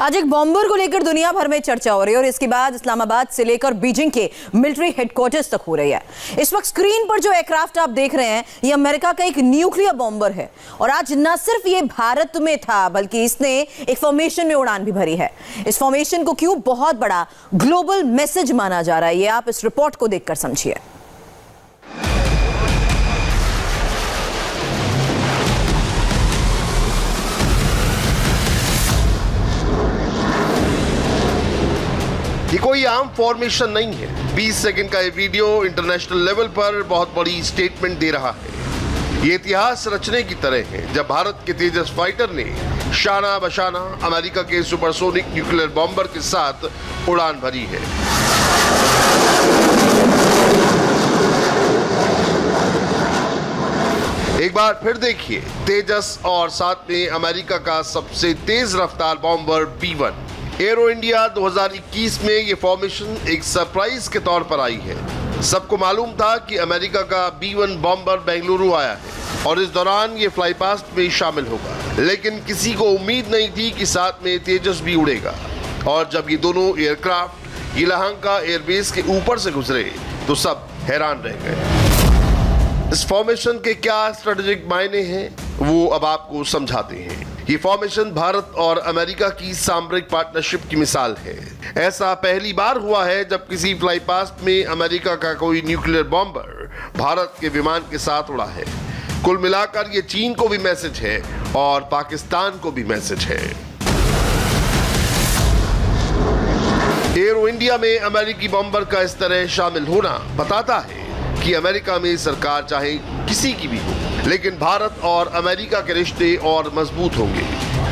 आज एक बॉम्बर को लेकर दुनिया भर में चर्चा हो रही है और इसके बाद इस्लामाबाद से लेकर बीजिंग के मिलिट्री हेडक्वार्टर्स तक हो रही है। इस वक्त स्क्रीन पर जो एयरक्राफ्ट आप देख रहे हैं ये अमेरिका का एक न्यूक्लियर बॉम्बर है और आज न सिर्फ ये भारत में था बल्कि इसने एक फॉर्मेशन में उड़ान भी भरी है। इस फॉर्मेशन को क्यों बहुत बड़ा ग्लोबल मैसेज माना जा रहा है ये आप इस रिपोर्ट को देखकर समझिए। ये कोई आम फॉर्मेशन नहीं है। 20 सेकंड का ये वीडियो इंटरनेशनल लेवल पर बहुत बड़ी स्टेटमेंट दे रहा है। ये इतिहास रचने की तरह है जब भारत के तेजस फाइटर ने शाना बशाना अमेरिका के सुपरसोनिक न्यूक्लियर बॉम्बर के साथ उड़ान भरी है। एक बार फिर देखिए तेजस और साथ में अमेरिका का सबसे तेज रफ्तार बॉम्बर B-1। एरो इंडिया 2021 में ये फॉर्मेशन एक सरप्राइज के तौर पर आई है। सबको मालूम था कि अमेरिका का B-1 बॉम्बर बेंगलुरु आया है और इस दौरान ये फ्लाई पास्ट में शामिल होगा, लेकिन किसी को उम्मीद नहीं थी कि साथ में तेजस भी उड़ेगा। और जब ये दोनों एयरक्राफ्ट यलहंका एयरबेस के ऊपर से गुजरे तो सब हैरान रह गए। इस फॉर्मेशन के क्या स्ट्रेटेजिक मायने हैं वो अब आपको समझाते हैं। ये फॉर्मेशन भारत और अमेरिका की सामरिक पार्टनरशिप की मिसाल है। ऐसा पहली बार हुआ है जब किसी फ्लाई पास्ट में अमेरिका का कोई न्यूक्लियर बॉम्बर भारत के विमान के साथ उड़ा है। कुल मिलाकर ये चीन को भी मैसेज है और पाकिस्तान को भी मैसेज है। एरो इंडिया में अमेरिकी बॉम्बर का इस तरह शामिल होना बताता है कि अमेरिका में सरकार चाहे किसी की भी हो, लेकिन भारत और अमेरिका के रिश्ते और मजबूत होंगे,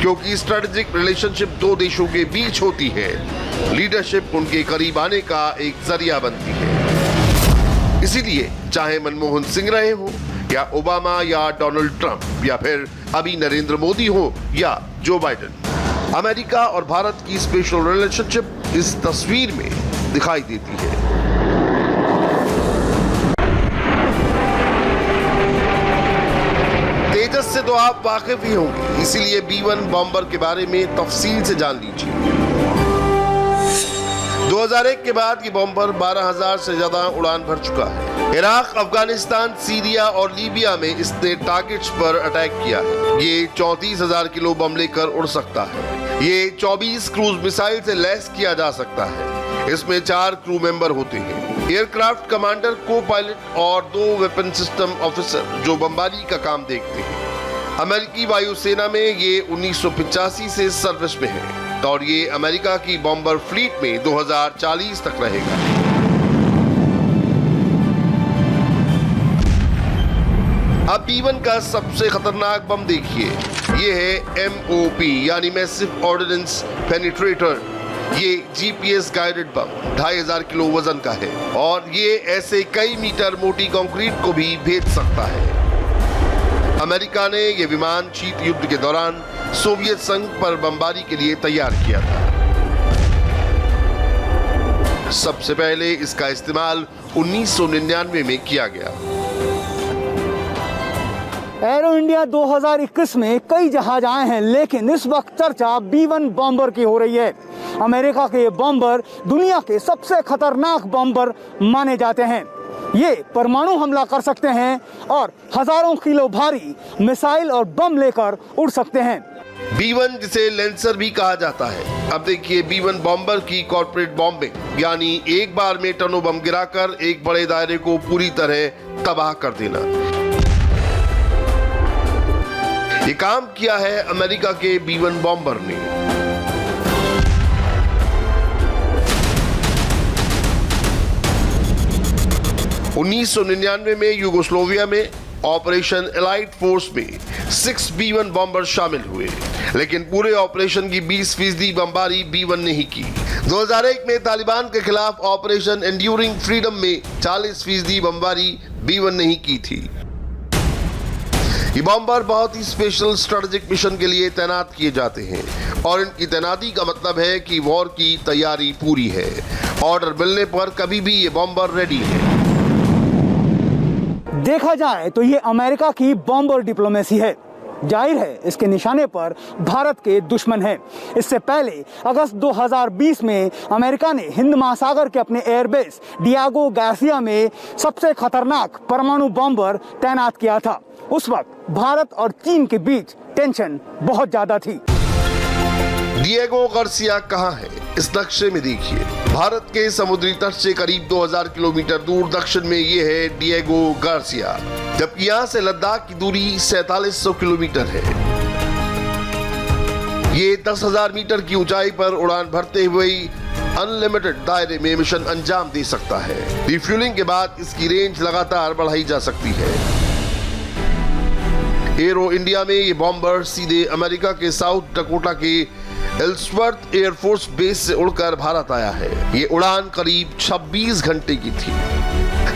क्योंकि स्ट्रेटेजिक रिलेशनशिप दो देशों के बीच होती है। लीडरशिप उनके करीब आने का एक जरिया बनती है। इसीलिए चाहे मनमोहन सिंह रहे हो या ओबामा या डोनाल्ड ट्रंप या फिर अभी नरेंद्र मोदी हो या जो बाइडेन, अमेरिका और भारत की स्पेशल रिलेशनशिप इस तस्वीर में दिखाई देती है। तेजस से तो आप वाकिफ ही होंगे, इसीलिए B-1 बॉम्बर के बारे में तफसील से जान लीजिए। 2001 के बाद ये बॉम्बर 12,000 से ज्यादा उड़ान भर चुका है। इराक, अफगानिस्तान, सीरिया और लीबिया में इसने टारगेट्स पर अटैक किया है। ये 34,000 किलो बम लेकर उड़ सकता है। ये 24 क्रूज मिसाइल से लैस किया जा सकता है। इसमें 4 क्रू मेंबर होते हैं, एयरक्राफ्ट कमांडर, को पायलट और 2 वेपन सिस्टम ऑफिसर जो बमबारी का काम देखते हैं। अमेरिकी वायुसेना में ये 1985 से सर्विस में है और ये अमेरिका की बॉम्बर फ्लीट में 2040 तक रहेगा। अब B-1 का सबसे खतरनाक बम देखिए। ये है MOP यानी मैसिव ऑर्डिनेंस पेनिट्रेटर। ये GPS गाइडेड बम 2,500 किलो वजन का है और ये ऐसे कई मीटर मोटी कंक्रीट को भी भेद सकता है। अमेरिका ने ये विमान शीत युद्ध के दौरान सोवियत संघ पर बमबारी के लिए तैयार किया था। सबसे पहले इसका इस्तेमाल 1999 में किया गया। एरो इंडिया 2021 में कई जहाज आए हैं, लेकिन इस वक्त चर्चा B-1 बॉम्बर की हो रही है। अमेरिका के ये बॉम्बर दुनिया के सबसे खतरनाक बॉम्बर माने जाते हैं। ये परमाणु हमला कर सकते हैं और हजारों किलो भारी मिसाइल और बम लेकर उड़ सकते हैं। B-1 जिसे लेंसर भी कहा जाता है। अब देखिए B-1 बॉम्बर की कॉर्पोरेट बॉम्बिंग, यानी एक बार में टनों बम गिराकर एक बड़े दायरे को पूरी तरह तबाह कर देना। ये काम किया है अमेरिका के B-1 बॉम्बर ने। (1999) में यूगोस्लाविया में ऑपरेशन एलाइट फोर्स में 6 B-1 बॉम्बर शामिल हुए, लेकिन पूरे ऑपरेशन की 20% बमबारी B-1 ने ही की। 2001 में तालिबान के खिलाफ ऑपरेशन एंड्यूरिंग फ्रीडम में 40% बमबारी B-1 ने ही की थी। ये बॉम्बर बहुत ही स्पेशल स्ट्रेटेजिक मिशन के लिए तैनात किए जाते हैं और इनकी तैनाती का मतलब है कि वॉर की तैयारी पूरी है। ऑर्डर मिलने पर कभी भी ये बॉम्बर रेडी है। देखा जाए तो ये अमेरिका की बॉम्बर डिप्लोमेसी है। जाहिर है इसके निशाने पर भारत के दुश्मन हैं। इससे पहले अगस्त 2020 में अमेरिका ने हिंद महासागर के अपने एयरबेस डियागो गार्सिया में सबसे खतरनाक परमाणु बॉम्बर तैनात किया था। उस वक्त भारत और चीन के बीच टेंशन बहुत ज्यादा थी। डिएगो गार्सिया कहाँ है? इस नक्शे में देखिए। भारत के समुद्री तट से करीब 2000 किलोमीटर दूर दक्षिण में ये है डिएगो गार्सिया, जबकि यहाँ से लद्दाख की दूरी 4700 किलोमीटर है। ये 10,000 मीटर की ऊंचाई पर उड़ान भरते हुए अनलिमिटेड दायरे में मिशन अंजाम दे सकता है। रिफ्यूलिंग के बाद इसकी रेंज लगातार बढ़ाई जा सकती है। एरो इंडिया में ये बॉम्बर सीधे अमेरिका के साउथ डकोटा के एल्सवर्थ एयरफोर्स बेस से उड़कर भारत आया है। ये उड़ान करीब 26 घंटे की थी।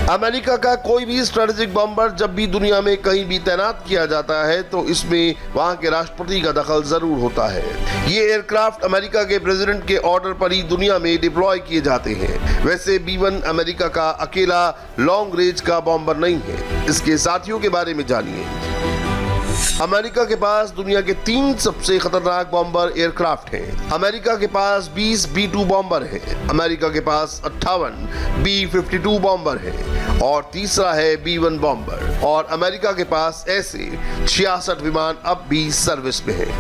अमेरिका का कोई भी स्ट्रेटेजिक बॉम्बर जब भी दुनिया में कहीं भी तैनात किया जाता है तो इसमें वहां के राष्ट्रपति का दखल जरूर होता है। ये एयरक्राफ्ट अमेरिका के प्रेसिडेंट के ऑर्डर पर ही दुनिया में डिप्लॉय किए जाते हैं। वैसे B-1 अमेरिका का अकेला लॉन्ग रेंज का बॉम्बर नहीं है। इसके साथियों के बारे में जानिए। अमेरिका के पास दुनिया के 3 सबसे खतरनाक बॉम्बर एयरक्राफ्ट हैं। अमेरिका के पास 20 B-2 बॉम्बर हैं। अमेरिका के पास 58 B-52 बॉम्बर हैं और तीसरा है B-1 बॉम्बर। और अमेरिका के पास ऐसे 66 विमान अब भी सर्विस में हैं।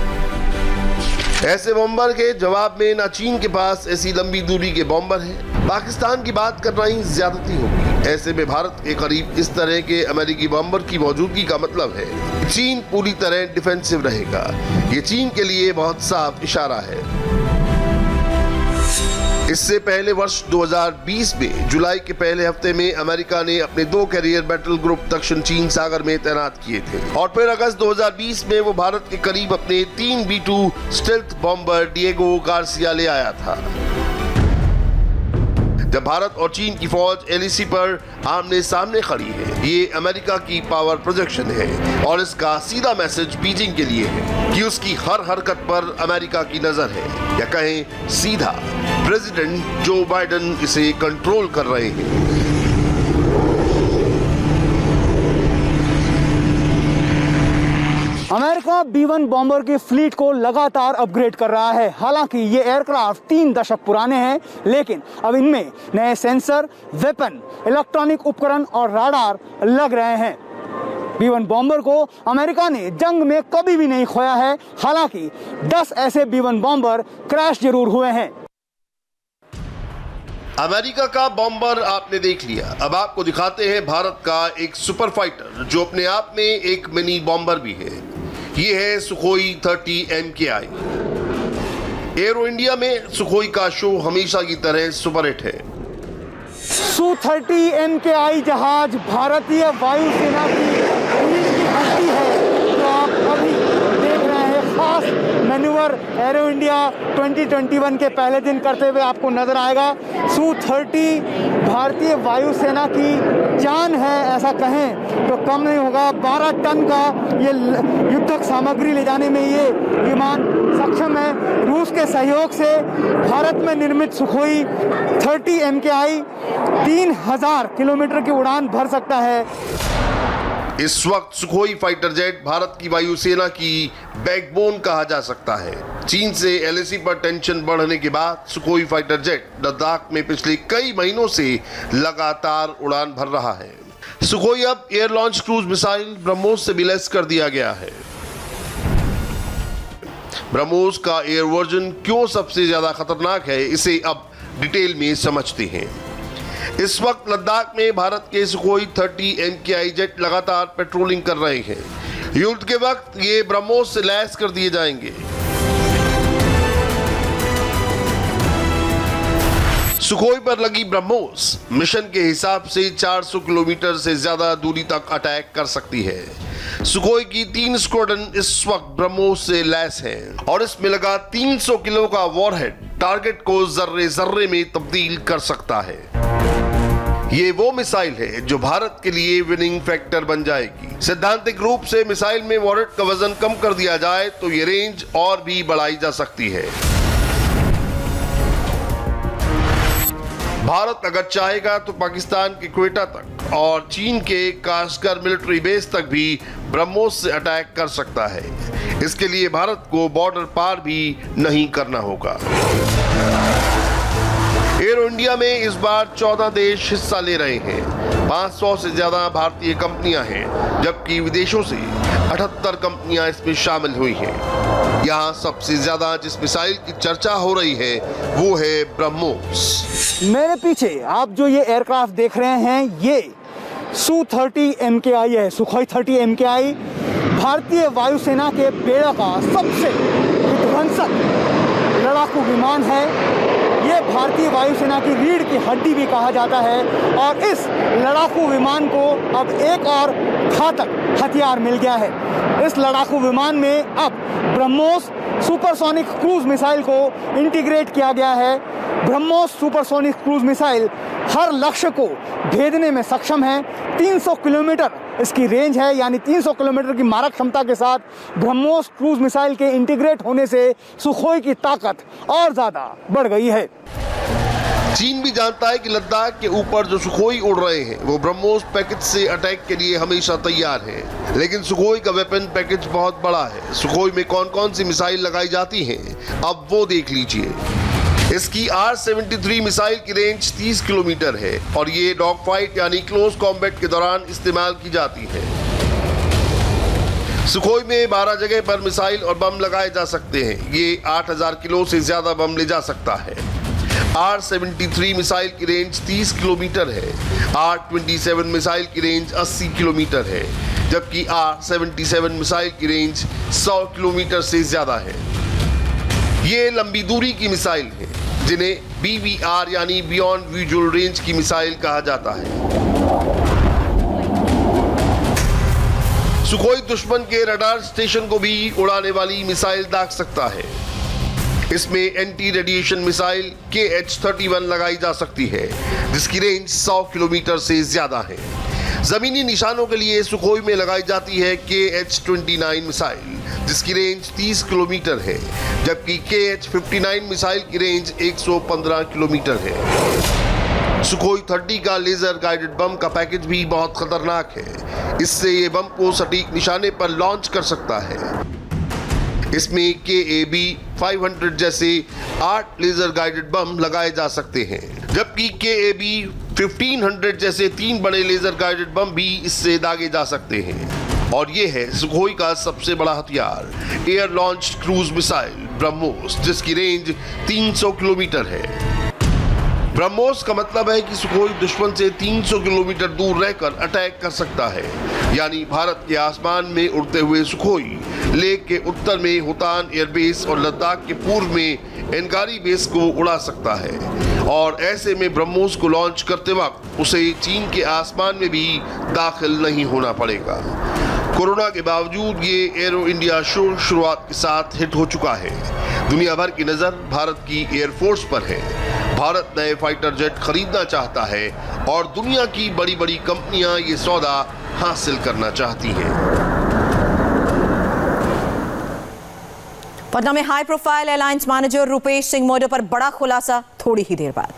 ऐसे बॉम्बर के जवाब में ना चीन के पास ऐसी लंबी दूरी के बॉम्बर हैं। पाकिस्तान की बात करना ही ज्यादती होगी। ऐसे में भारत के करीब इस तरह के अमेरिकी बॉम्बर की मौजूदगी का मतलब है चीन पूरी तरह डिफेंसिव रहेगा। ये चीन के लिए बहुत साफ इशारा है। इससे पहले वर्ष 2020 में जुलाई के पहले हफ्ते में अमेरिका ने अपने 2 कैरियर बैटल ग्रुप दक्षिण चीन सागर में तैनात किए थे और फिर अगस्त 2020 में वो भारत के करीब अपने 3 B-2 stealth bomber Diego Garcia ले आया था। जब भारत और चीन की फौज LAC पर आमने सामने खड़ी है, ये अमेरिका की पावर प्रोजेक्शन है और इसका सीधा मैसेज बीजिंग के लिए है कि उसकी हर हरकत पर अमेरिका की नजर है, या कहें सीधा प्रेसिडेंट जो बाइडेन इसे कंट्रोल कर रहे हैं। अमेरिका B-1 बॉम्बर की फ्लीट को लगातार अपग्रेड कर रहा है। हालांकि ये एयरक्राफ्ट 3 दशक पुराने हैं, लेकिन अब इनमें नए सेंसर, वेपन, इलेक्ट्रॉनिक उपकरण और राडार लग रहे हैं। B-1 बॉम्बर को अमेरिका ने जंग में कभी भी नहीं खोया है। हालांकि 10 ऐसे B-1 बॉम्बर क्रैश जरूर हुए हैं। अमेरिका का बॉम्बर आपने देख लिया। अब आपको दिखाते हैं भारत का एक सुपर फाइटर जो अपने आप में एक मिनी बॉम्बर भी है। ये है सुखोई 30 MKI। एरो इंडिया में सुखोई का शो हमेशा की तरह सुपरहिट है। Su-30 MKI जहाज भारतीय वायुसेना की हस्ती है जो आप अभी देख रहे हैं। खास मैन्यूवर एरो इंडिया 2021 के पहले दिन करते हुए आपको नजर आएगा। Su-30 भारतीय वायुसेना की जान है, ऐसा कहें तो कम नहीं होगा। 12 टन का ये युद्धक सामग्री ले जाने में ये विमान सक्षम है। रूस के सहयोग से भारत में निर्मित सुखोई 30 MKI 3000 किलोमीटर की उड़ान भर सकता है। इस वक्त सुखोई फाइटर जेट भारत की वायुसेना की बैकबोन कहा जा सकता है। चीन से LAC पर टेंशन बढ़ने के बाद सुखोई फाइटर जेट लद्दाख में पिछले कई महीनों से लगातार उड़ान भर रहा है। सुखोई अब air launch cruise missile BrahMos से भी लैस कर दिया गया है। ब्रह्मोस का एयर वर्जन क्यों सबसे ज्यादा खतरनाक है, इसे अब डिटेल में समझते हैं। इस वक्त लद्दाख में भारत के सुखोई 30 MKI जेट लगातार पेट्रोलिंग कर रहे हैं। युद्ध के वक्त ये ब्रह्मोस से लैस कर दिए जाएंगे। सुखोई पर लगी ब्रह्मोस मिशन के हिसाब से 400 किलोमीटर से ज्यादा दूरी तक अटैक कर सकती है। सुखोई की 3 स्क्वाड्रन इस वक्त ब्रह्मोस से लैस हैं और इसमें लगा 300 किलो का वॉरहेड टारगेट को जर्रे जर्रे में तब्दील कर सकता है। ये वो मिसाइल है जो भारत के लिए विनिंग फैक्टर बन जाएगी। सैद्धांतिक रूप से मिसाइल में वॉरहेड का वजन कम कर दिया जाए तो ये रेंज और भी बढ़ाई जा सकती है। भारत अगर चाहेगा तो पाकिस्तान के क्वेटा तक और चीन के काशगर मिलिट्री बेस तक भी ब्रह्मोस से अटैक कर सकता है। इसके लिए भारत को बॉर्डर पार भी नहीं करना होगा। एरो इंडिया में इस बार 14 देश हिस्सा ले रहे हैं। 500 से ज्यादा भारतीय कंपनियां हैं, जबकि विदेशों से 78 कंपनियां इसमें शामिल हुई हैं। यहाँ सबसे ज्यादा जिस मिसाइल की चर्चा हो रही है वो है ब्रह्मोस। मेरे पीछे आप जो ये एयरक्राफ्ट देख रहे हैं ये Su-30 MKI है, सुखोई 30 MKI भारतीय वायुसेना के बेड़ा का सबसे विध्वंसक लड़ाकू विमान है। ये भारतीय वायुसेना की रीढ़ की हड्डी भी कहा जाता है और इस लड़ाकू विमान को अब एक और घातक हथियार मिल गया है। इस लड़ाकू विमान में अब ब्रह्मोस सुपरसोनिक क्रूज मिसाइल को इंटीग्रेट किया गया है। ब्रह्मोस सुपरसोनिक क्रूज मिसाइल हर लक्ष्य को भेदने में सक्षम है। 300 किलोमीटर इसकी रेंज है, यानी 300 किलोमीटर की मारक क्षमता के साथ ब्रह्मोस क्रूज मिसाइल के इंटीग्रेट होने से सुखोई की ताकत और ज्यादा बढ़ गई है। चीन भी जानता है कि लद्दाख के ऊपर जो सुखोई उड़ रहे हैं वो ब्रह्मोस पैकेज से अटैक के लिए हमेशा तैयार है, लेकिन सुखोई का वेपन पैकेज बहुत बड़ा है। सुखोई में कौन कौन सी मिसाइल लगाई जाती हैं अब वो देख लीजिए। इसकी R-73 मिसाइल की रेंज 30 किलोमीटर है और ये डॉग फाइट यानी क्लोज कॉम्बैट के दौरान इस्तेमाल की जाती है। सुखोई में 12 जगह पर मिसाइल और बम लगाए जा सकते हैं। ये 8000 किलो से ज्यादा बम ले जा सकता है। R-73 मिसाइल की रेंज 30 किलोमीटर है। R-27 मिसाइल की रेंज 80 किलोमीटर है, जबकि R-77 मिसाइल की रेंज 100 किलोमीटर से ज्यादा है। ये लंबी दूरी की मिसाइल है जिन्हें BVR यानी बियॉन्ड विजुअल रेंज की मिसाइल कहा जाता है। सुखोई दुश्मन के रडार स्टेशन को भी उड़ाने वाली मिसाइल दाग सकता है। इसमें एंटी रेडिएशन मिसाइल KH-31 लगाई जा सकती है, जिसकी रेंज 100 किलोमीटर से ज्यादा है। जमीनी निशानों के लिए सुखोई में लगाई जाती है KH-29 मिसाइल, जिसकी रेंज 30 किलोमीटर है, जबकि KH-59 मिसाइल की रेंज 115 किलोमीटर है। सुखोई 30 का लेजर गाइडेड बम का पैकेज भी बहुत खतरनाक है। इससे ये बम को सटीक निशाने पर लॉन्च कर सकता है। इसमें KAB-500 जैसे 8 लेजर गाइडेड बम लगाए जा सकते हैं, जबकि KAB-1500 जैसे 3 बड़े लेजर गाइडेड बम भी इससे दागे जा सकते हैं। और ये है सुखोई का सबसे बड़ा हथियार, air launch cruise missile BrahMos, जिसकी रेंज 300 किलोमीटर है। ब्रह्मोस का मतलब है कि सुखोई दुश्मन से 300 किलोमीटर दूर रहकर अटैक कर सकता है, यानी भारत के आसमान में उड़ते हुए सुखोई लेह के उत्तर में होतान एयरबेस और लद्दाख के पूर्व में एनगारी बेस को उड़ा सकता है। और ऐसे में ब्रह्मोस को लॉन्च करते वक्त उसे चीन के आसमान में भी दाखिल नहीं होना पड़ेगा। कोरोना के बावजूद ये एरो इंडिया शो शुरुआत के साथ हिट हो चुका है। दुनिया भर की नजर भारत की एयरफोर्स पर है। भारत नए फाइटर जेट खरीदना चाहता है और दुनिया की बड़ी बड़ी कंपनियां ये सौदा हासिल करना चाहती हैं। पटना में high profile alliance manager Rupesh Singh मोडो पर बड़ा खुलासा थोड़ी ही देर बाद।